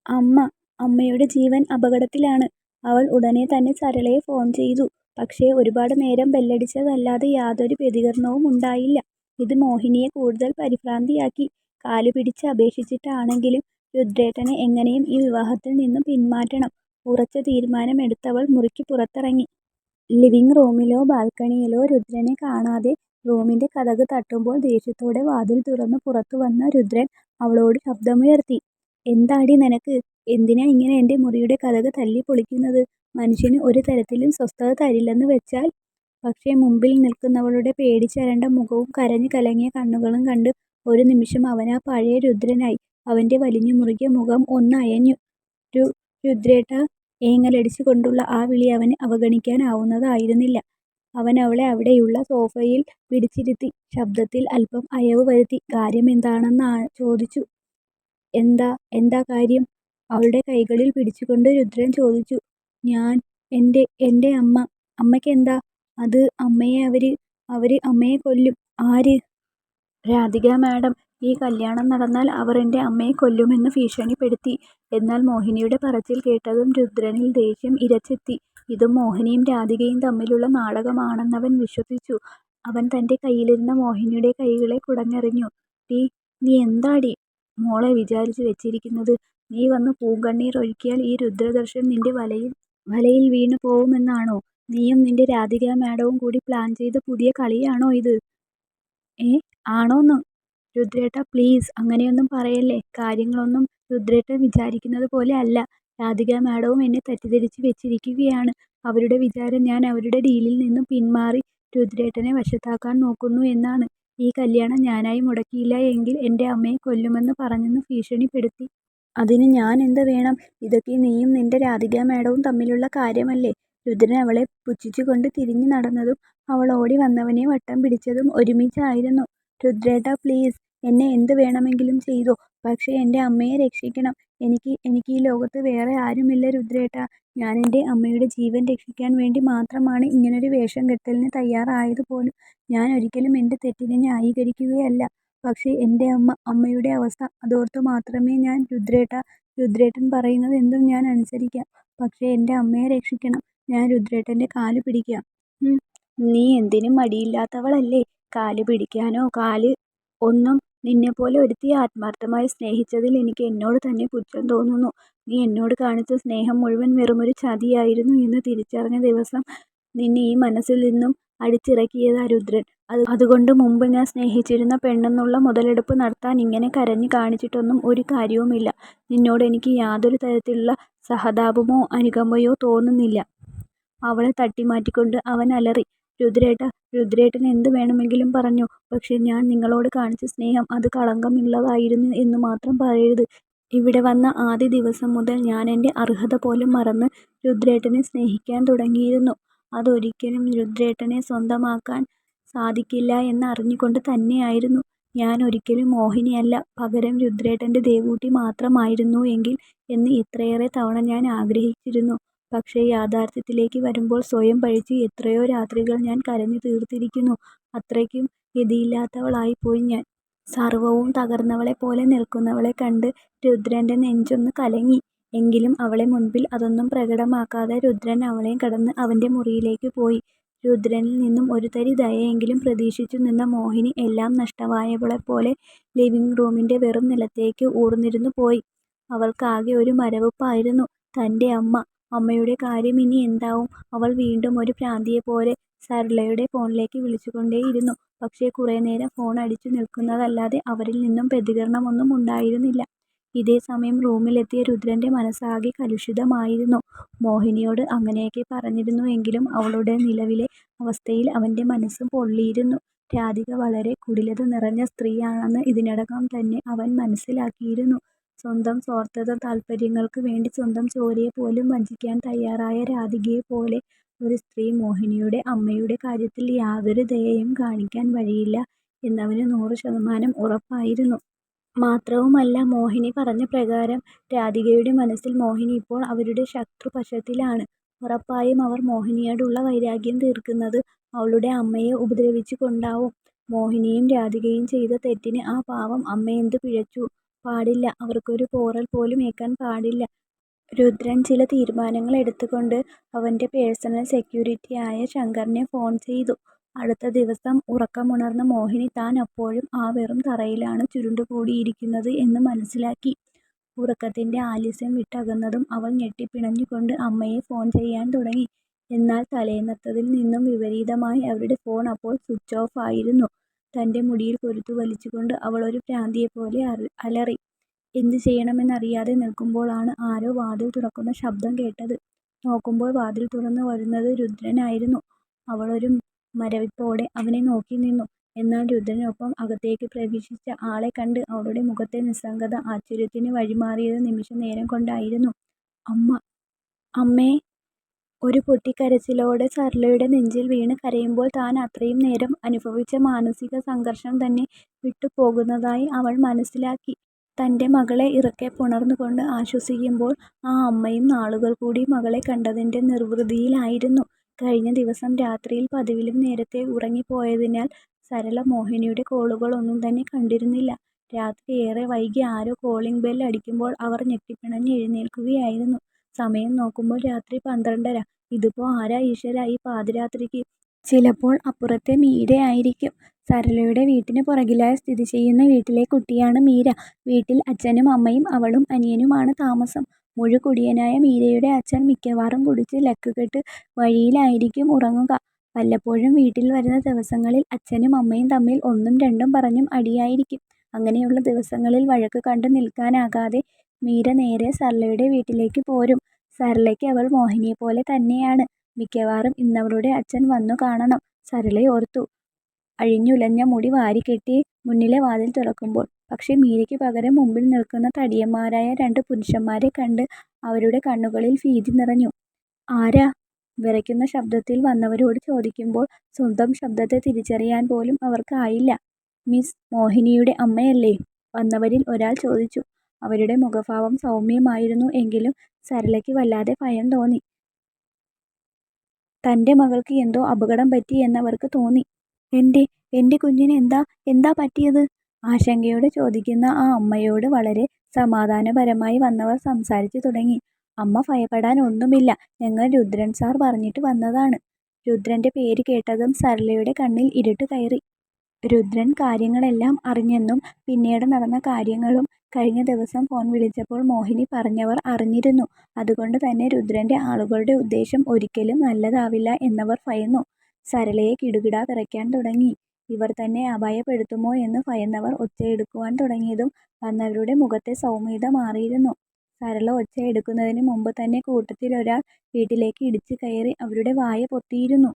അമ്മ, അമ്മയുടെ ജീവൻ അപകടത്തിലാണ്. അവൾ ഉടനെ തന്നെ സരളയെ ഫോൺ ചെയ്തു. പക്ഷേ ഒരുപാട് നേരം ബെല്ലടിച്ചതല്ലാതെ യാതൊരു പ്രതികരണവും ഉണ്ടായില്ല. ഇത് മോഹിനിയെ കൂടുതൽ പരിഭ്രാന്തിയാക്കി. കാലുപിടിച്ച് അപേക്ഷിച്ചിട്ടാണെങ്കിലും രുദ്രേട്ടനെ എങ്ങനെയും ഈ വിവാഹത്തിൽ നിന്നും പിന്മാറ്റണം. ഉറച്ച തീരുമാനമെടുത്തവൾ മുറിക്ക് പുറത്തിറങ്ങി. ലിവിംഗ് റൂമിലോ ബാൽക്കണിയിലോ രുദ്രനെ കാണാതെ റൂമിന്റെ കതക് തട്ടുമ്പോൾ ദേഷ്യത്തോടെ വാതിൽ തുറന്നു പുറത്തു വന്ന രുദ്രൻ അവളോട് ശബ്ദമുയർത്തി. "എന്താടി നിനക്ക്? എന്തിനാ ഇങ്ങനെ എന്റെ മുറിയുടെ കതക് തല്ലി പൊളിക്കുന്നത്? മനുഷ്യന് ഒരു തരത്തിലും സ്വസ്ഥത തരില്ലെന്ന് വെച്ചാൽ? " പക്ഷേ മുമ്പിൽ നിൽക്കുന്നവളുടെ പേടിച്ചരണ്ട മുഖവും കരഞ്ഞു കലങ്ങിയ കണ്ണുകളും കണ്ട് ഒരു നിമിഷം അവനാ പഴയ രുദ്രനായി. അവന്റെ വലിഞ്ഞു മുറുകിയ മുഖം ഒന്ന് അയഞ്ഞു. രുദ്രേട്ടാ. ഏങ്ങലടിച്ചു കൊണ്ടുള്ള ആ വിളി അവന് അവഗണിക്കാനാവുന്നതായിരുന്നില്ല. അവൻ അവളെ അവിടെയുള്ള സോഫയിൽ പിടിച്ചിരുത്തി ശബ്ദത്തിൽ അല്പം അയവ് വരുത്തി കാര്യമെന്താണെന്ന് ചോദിച്ചു. എന്താ കാര്യം? അവളുടെ കൈകളിൽ പിടിച്ചുകൊണ്ട് രുദ്രൻ ചോദിച്ചു. എന്റെ അമ്മ. അമ്മയ്ക്കെന്താ? അത് അവര് അമ്മയെ കൊല്ലും. ആര്? രാധിക മാഡം. ഈ കല്യാണം നടന്നാൽ അവർ എന്റെ അമ്മയെ കൊല്ലുമെന്ന് ഭീഷണിപ്പെടുത്തി. എന്നാൽ മോഹിനിയുടെ പറച്ചിൽ കേട്ടതും രുദ്രനിൽ ദേഷ്യം ഇരച്ചെത്തി. ഇതും മോഹിനിയും രാധികയും തമ്മിലുള്ള നാടകമാണെന്നവൻ വിശ്വസിച്ചു. അവൻ തന്റെ കയ്യിലിരുന്ന മോഹിനിയുടെ കൈകളെ കുടഞ്ഞെറിഞ്ഞു. നീ എന്താടി മോളെ വിചാരിച്ചു വെച്ചിരിക്കുന്നത്? നീ വന്ന് പൂങ്കണ്ണീർ ഒഴുക്കിയാൽ ഈ രുദ്രദർശൻ നിന്റെ വലയിൽ വീണു പോവുമെന്നാണോ? നീയും നിന്റെ രാധിക മാഡവും കൂടി പ്ലാൻ ചെയ്ത പുതിയ കളിയാണോ ഇത്? ആണോന്ന്? രുദ്രേട്ടാ പ്ലീസ്, അങ്ങനെയൊന്നും പറയല്ലേ. കാര്യങ്ങളൊന്നും രുദ്രേട്ടൻ വിചാരിക്കുന്നത് പോലെ അല്ല. രാധിക മാഡവും എന്നെ തെറ്റിദ്ധരിച്ചു വെച്ചിരിക്കുകയാണ്. അവരുടെ വിചാരം ഞാൻ അവരുടെ ഡീലിൽ നിന്നും പിന്മാറി രുദ്രേട്ടനെ വശത്താക്കാൻ നോക്കുന്നു എന്നാണ്. ഈ കല്യാണം ഞാനായി മുടക്കിയില്ല എങ്കിൽ എന്റെ അമ്മയെ കൊല്ലുമെന്ന് പറഞ്ഞെന്ന് ഭീഷണിപ്പെടുത്തി. അതിന് ഞാൻ എന്ത് വേണം? ഇതൊക്കെ നീയും നിന്റെ രാധിക മാഡവും തമ്മിലുള്ള കാര്യമല്ലേ? രുദ്രൻ അവളെ പുച്ഛിച്ചുകൊണ്ട് തിരിഞ്ഞു നടന്നതും അവൾ ഓടി വന്നവനെ വട്ടം പിടിച്ചതും ഒരുമിച്ചായിരുന്നു. രുദ്രേട്ടാ പ്ലീസ്, എന്നെ എന്ത് വേണമെങ്കിലും ചെയ്തോ, പക്ഷേ എന്റെ അമ്മയെ രക്ഷിക്കണം. എനിക്ക് ഈ ലോകത്ത് വേറെ ആരുമില്ല രുദ്രേട്ടാ. ഞാൻ എന്റെ അമ്മയുടെ ജീവൻ രക്ഷിക്കാൻ വേണ്ടി മാത്രമാണ് ഇങ്ങനൊരു വേഷം കെട്ടലിന് തയ്യാറായത് പോലും. ഞാൻ ഒരിക്കലും എന്റെ തെറ്റിനെ ന്യായീകരിക്കുകയല്ല. പക്ഷേ എന്റെ അമ്മയുടെ അവസ്ഥ അതോർത്തു മാത്രമേ ഞാൻ രുദ്രേട്ടൻ പറയുന്നത് എന്തും ഞാൻ അനുസരിക്കാം. പക്ഷേ എന്റെ അമ്മയെ രക്ഷിക്കണം. ഞാൻ രുദ്രേട്ടന്റെ കാല് പിടിക്കാം. നീ എന്തിനും മടിയില്ലാത്തവളല്ലേ. കാല് പിടിക്കാനോ ഒന്നും. നിന്നെപ്പോലെ ഒരുത്തിയെ ആത്മാർത്ഥമായി സ്നേഹിച്ചതിൽ എനിക്ക് എന്നോട് തന്നെ പുച്ഛം തോന്നുന്നു. നീ എന്നോട് കാണിച്ച സ്നേഹം മുഴുവൻ വെറുമൊരു ചതിയായിരുന്നു എന്ന് തിരിച്ചറിഞ്ഞ ദിവസം നിന്നെ ഈ മനസ്സിൽ നിന്നും അടിച്ചിറക്കിയതാ രുദ്രൻ. അതുകൊണ്ട് മുമ്പ് ഞാൻ സ്നേഹിച്ചിരുന്ന പെണ്ണെന്നുള്ള മുതലെടുപ്പ് നടത്താൻ ഇങ്ങനെ കരഞ്ഞു കാണിച്ചിട്ടൊന്നും ഒരു കാര്യവുമില്ല. നിന്നോട് എനിക്ക് യാതൊരു തരത്തിലുള്ള സഹതാപമോ അനുകമ്പയോ തോന്നുന്നില്ല. അവളെ തട്ടിമാറ്റിക്കൊണ്ട് അവൻ അലറി. രുദ്രേട്ടൻ എന്ത് വേണമെങ്കിലും പറഞ്ഞോ, പക്ഷേ ഞാൻ നിങ്ങളോട് കാണിച്ച സ്നേഹം അത് കളങ്കമുള്ളതായിരുന്നു എന്ന് മാത്രം പറയരുത്. ഇവിടെ വന്ന ആദ്യ ദിവസം മുതൽ ഞാൻ എന്റെ അർഹത പോലും മറന്ന് രുദ്രേട്ടനെ സ്നേഹിക്കാൻ തുടങ്ങിയിരുന്നു. അതൊരിക്കലും രുദ്രേട്ടനെ സ്വന്തമാക്കാൻ സാധിക്കില്ല എന്ന് അറിഞ്ഞുകൊണ്ട് തന്നെയായിരുന്നു. ഞാൻ ഒരിക്കലും മോഹിനിയല്ല, പകരം രുദ്രേട്ടന്റെ ദേവൂട്ടി മാത്രമായിരുന്നു എങ്കിൽ എന്ന് എത്രയേറെ തവണ ഞാൻ ആഗ്രഹിച്ചിരുന്നു. പക്ഷേ യാഥാർത്ഥ്യത്തിലേക്ക് വരുമ്പോൾ സ്വയം പഴിച്ച് എത്രയോ രാത്രികൾ ഞാൻ കരഞ്ഞു തീർത്തിരിക്കുന്നു. അത്രയ്ക്കും ഗതിയില്ലാത്തവളായിപ്പോയി ഞാൻ. സർവ്വവും തകർന്നവളെ പോലെ നിൽക്കുന്നവളെ കണ്ട് രുദ്രന്റെ നെഞ്ചൊന്ന് കലങ്ങി. എങ്കിലും അവളെ മുൻപിൽ അതൊന്നും പ്രകടമാക്കാതെ രുദ്രൻ അവളെ കടന്ന് അവന്റെ മുറിയിലേക്ക് പോയി. രുദ്രനിൽ നിന്നും ഒരു തരി ദയയെങ്കിലും പ്രതീക്ഷിച്ചു നിന്ന മോഹിനി എല്ലാം നഷ്ടമായവളെപ്പോലെ ലിവിംഗ് റൂമിന്റെ വെറും നിലത്തേക്ക് ഊർന്നിരുന്നു പോയി. അവൾക്കാകെ ഒരു മരവിപ്പായിരുന്നു. തന്റെ അമ്മയുടെ കാര്യം ഇനി എന്താവും? അവൾ വീണ്ടും ഒരു ഭ്രാന്തിയെപ്പോലെ സരളയുടെ ഫോണിലേക്ക് വിളിച്ചുകൊണ്ടേയിരുന്നു. പക്ഷേ കുറേ നേരം ഫോൺ അടിച്ചു നിൽക്കുന്നതല്ലാതെ അവരിൽ നിന്നും പ്രതികരണമൊന്നും ഉണ്ടായിരുന്നില്ല. ഇതേ സമയം റൂമിലെത്തിയ രുദ്രന്റെ മനസ്സാകെ കലുഷിതമായിരുന്നു. മോഹിനിയോട് അങ്ങനെയൊക്കെ പറഞ്ഞിരുന്നു എങ്കിലും അവളുടെ നിലവിലെ അവസ്ഥയിൽ അവന്റെ മനസ്സ് പൊള്ളിയിരുന്നു. രാധിക വളരെ കുടിലത നിറഞ്ഞ സ്ത്രീയാണെന്ന് ഇതിനകം തന്നെ അവൻ മനസ്സിലാക്കിയിരുന്നു. സ്വന്തം സ്വാർത്ഥ താല്പര്യങ്ങൾക്ക് വേണ്ടി സ്വന്തം ചോരയെ പോലും വഞ്ചിക്കാൻ തയ്യാറായ രാധികയെപ്പോലെ ഒരു സ്ത്രീ മോഹിനിയുടെ അമ്മയുടെ കാര്യത്തിൽ യാതൊരു ദയയും കാണിക്കാൻ വഴിയില്ല എന്നവന് 100% ഉറപ്പായിരുന്നു. മാത്രവുമല്ല, മോഹിനി പറഞ്ഞ പ്രകാരം രാധികയുടെ മനസ്സിൽ മോഹിനി ഇപ്പോൾ അവരുടെ ശത്രുപക്ഷത്തിലാണ്. ഉറപ്പായും അവർ മോഹിനിയോടുള്ള വൈരാഗ്യം തീർക്കുന്നത് അവളുടെ അമ്മയെ ഉപദ്രവിച്ചു കൊണ്ടാവും. മോഹിനിയും രാധികയും ചെയ്ത തെറ്റിന് ആ പാവം അമ്മ എന്ത് പിഴച്ചു? പാടില്ല. അവർക്കൊരു പോറൽ പോലും ഏൽക്കാൻ പാടില്ല. രുദ്രൻ ചില തീരുമാനങ്ങൾ എടുത്തുകൊണ്ട് അവന്റെ പേഴ്സണൽ സെക്യൂരിറ്റിയായ ശങ്കറിനെ ഫോൺ ചെയ്തു. അടുത്ത ദിവസം ഉറക്കമുണർന്ന മോഹിനി താൻ അപ്പോഴും ആ വെറും തറയിലാണ് ചുരുണ്ടുകൂടിയിരിക്കുന്നത് എന്ന് മനസ്സിലാക്കി. ഉറക്കത്തിന്റെ ആലസ്യം വിട്ടകന്നതും അവൾ ഞെട്ടിപ്പിണഞ്ഞുകൊണ്ട് അമ്മയെ ഫോൺ ചെയ്യാൻ തുടങ്ങി. എന്നാൽ തലേന്നത്തതിൽ നിന്നും വിപരീതമായി അവരുടെ ഫോൺ അപ്പോൾ സ്വിച്ച് ഓഫ് ആയിരുന്നു. തന്റെ മുടിയിൽ കൊരുത്തു വലിച്ചുകൊണ്ട് അവൾ ഒരു ഭ്രാന്തിയെപ്പോലെ അലറി. എന്ത് ചെയ്യണമെന്നറിയാതെ നിൽക്കുമ്പോഴാണ് ആരോ വാതിൽ തുറക്കുന്ന ശബ്ദം കേട്ടത്. നോക്കുമ്പോൾ വാതിൽ തുറന്നു വരുന്നത് രുദ്രനായിരുന്നു. അവളൊരു മരവിപ്പോടെ അവനെ നോക്കി നിന്നു. എന്നാൽ രുദ്രനൊപ്പം അകത്തേക്ക് പ്രവേശിച്ച ആളെ കണ്ട് അവളുടെ മുഖത്തെ നിസ്സംഗത ആശ്ചര്യത്തിന് വഴിമാറിയത് നിമിഷനേരം കൊണ്ടായിരുന്നു. അമ്മ! അമ്മേ! ഒരു പൊട്ടിക്കരച്ചിലോടെ സർലയുടെ നെഞ്ചിൽ വീണ് കരയുമ്പോൾ താൻ അത്രയും നേരം അനുഭവിച്ച മാനസിക സംഘർഷം തന്നെ വിട്ടുപോകുന്നതായി അവൾ മനസ്സിലാക്കി. തന്റെ മകളെ ഇറുക്കെ പുണർന്നുകൊണ്ട് ആശ്വസിക്കുമ്പോൾ ആ അമ്മയും നാളുകൾ കൂടി മകളെ കണ്ടതിന്റെ നിർവൃതിയിലായിരുന്നു. കഴിഞ്ഞ ദിവസം രാത്രിയിൽ പതിവിലും നേരത്തെ ഉറങ്ങിപ്പോയതിനാൽ സരള മോഹിനിയുടെ കോളുകളൊന്നും തന്നെ കണ്ടിരുന്നില്ല. രാത്രി ഏറെ വൈകി ആരോ കോളിംഗ് ബെൽ അടിക്കുമ്പോൾ അവർ ഞെട്ടിപ്പിണഞ്ഞ് എഴുന്നേൽക്കുകയായിരുന്നു. സമയം നോക്കുമ്പോൾ രാത്രി 12:30. ഇതിപ്പോ ആരാ ഈശ്വരാ ഈ പാതിരാത്രിക്ക്? ചിലപ്പോൾ അപ്പുറത്തെ മീരയായിരിക്കും. സരളയുടെ വീട്ടിന് പുറകിലായി സ്ഥിതി ചെയ്യുന്ന വീട്ടിലെ കുട്ടിയാണ് മീര. വീട്ടിൽ അച്ഛനും അമ്മയും അവളും അനിയനുമാണ് താമസം. മുഴുക്കുടിയനായ മീരയുടെ അച്ഛൻ മിക്കവാറും കുടിച്ച് ലക്കുകെട്ട് വഴിയിലായിരിക്കും ഉറങ്ങുക. വല്ലപ്പോഴും വീട്ടിൽ വരുന്ന ദിവസങ്ങളിൽ അച്ഛനും അമ്മയും തമ്മിൽ ഒന്നും രണ്ടും പറഞ്ഞും അടിയായിരിക്കും. അങ്ങനെയുള്ള ദിവസങ്ങളിൽ വഴക്ക് കണ്ടു നിൽക്കാനാകാതെ മീര നേരെ സർലയുടെ വീട്ടിലേക്ക് പോരും. സരളയ്ക്ക് അവൾ മോഹിനിയെപ്പോലെ തന്നെയാണ്. മിക്കവാറും ഇന്നവളുടെ അച്ഛൻ വന്നു കാണണം. സരള ഓർത്തു. അഴിഞ്ഞുലഞ്ഞ മുടി വാരിക്കെട്ടി മുന്നിലെ വാതിൽ തുറക്കുമ്പോൾ. പക്ഷേ മീരയ്ക്ക് പകരം മുമ്പിൽ നിൽക്കുന്ന തടിയന്മാരായ 2 പുരുഷന്മാരെ കണ്ട് അവരുടെ കണ്ണുകളിൽ ഭീതി നിറഞ്ഞു. ആരാ? വിറയ്ക്കുന്ന ശബ്ദത്തിൽ വന്നവരോട് ചോദിക്കുമ്പോൾ സ്വന്തം ശബ്ദത്തെ തിരിച്ചറിയാൻ പോലും അവർക്കായില്ല. മിസ് മോഹിനിയുടെ അമ്മയല്ലേ? വന്നവരിൽ ഒരാൾ ചോദിച്ചു. അവരുടെ മുഖഭാവം സൗമ്യമായിരുന്നു. എങ്കിലും സരളയ്ക്ക് വല്ലാതെ ഭയം തോന്നി. തന്റെ മകൾക്ക് എന്തോ അപകടം പറ്റി എന്നവർക്ക് തോന്നി. എന്റെ കുഞ്ഞിന് എന്താ പറ്റിയത്? ആശങ്കയോടെ ചോദിക്കുന്ന ആ അമ്മയോട് വളരെ സമാധാനപരമായി വന്നവർ സംസാരിച്ചു തുടങ്ങി. അമ്മ ഭയപ്പെടാൻ ഒന്നുമില്ല. ഞങ്ങൾ രുദ്രൻ സാർ പറഞ്ഞിട്ട് വന്നതാണ്. രുദ്രന്റെ പേര് കേട്ടതും സരളയുടെ കണ്ണിൽ ഇരുട്ട് കയറി. രുദ്രൻ കാര്യങ്ങളെല്ലാം അറിഞ്ഞെന്നും പിന്നീട് നടന്ന കാര്യങ്ങളും കഴിഞ്ഞ ദിവസം ഫോൺ വിളിച്ചപ്പോൾ മോഹിനി പറഞ്ഞവർ അറിഞ്ഞിരുന്നു. അതുകൊണ്ട് തന്നെ രുദ്രന്റെ ആളുകളുടെ ഉദ്ദേശം ഒരിക്കലും നല്ലതാവില്ല എന്നവർ ഭയന്നു. സരളയെ കിടുകിടാ വിറയ്ക്കാൻ തുടങ്ങി. ഇവർ തന്നെ അപായപ്പെടുത്തുമോ എന്ന് ഭയന്നവർ ഒച്ചയെടുക്കുവാൻ തുടങ്ങിയതും വന്നവരുടെ മുഖത്തെ സൗമ്യത മാറിയിരുന്നു. സരള ഒച്ചയെടുക്കുന്നതിന് മുമ്പ് തന്നെ കൂട്ടത്തിലൊരാൾ വീട്ടിലേക്ക് ഇടിച്ചു കയറി അവരുടെ വായ പൊത്തിയിരുന്നു.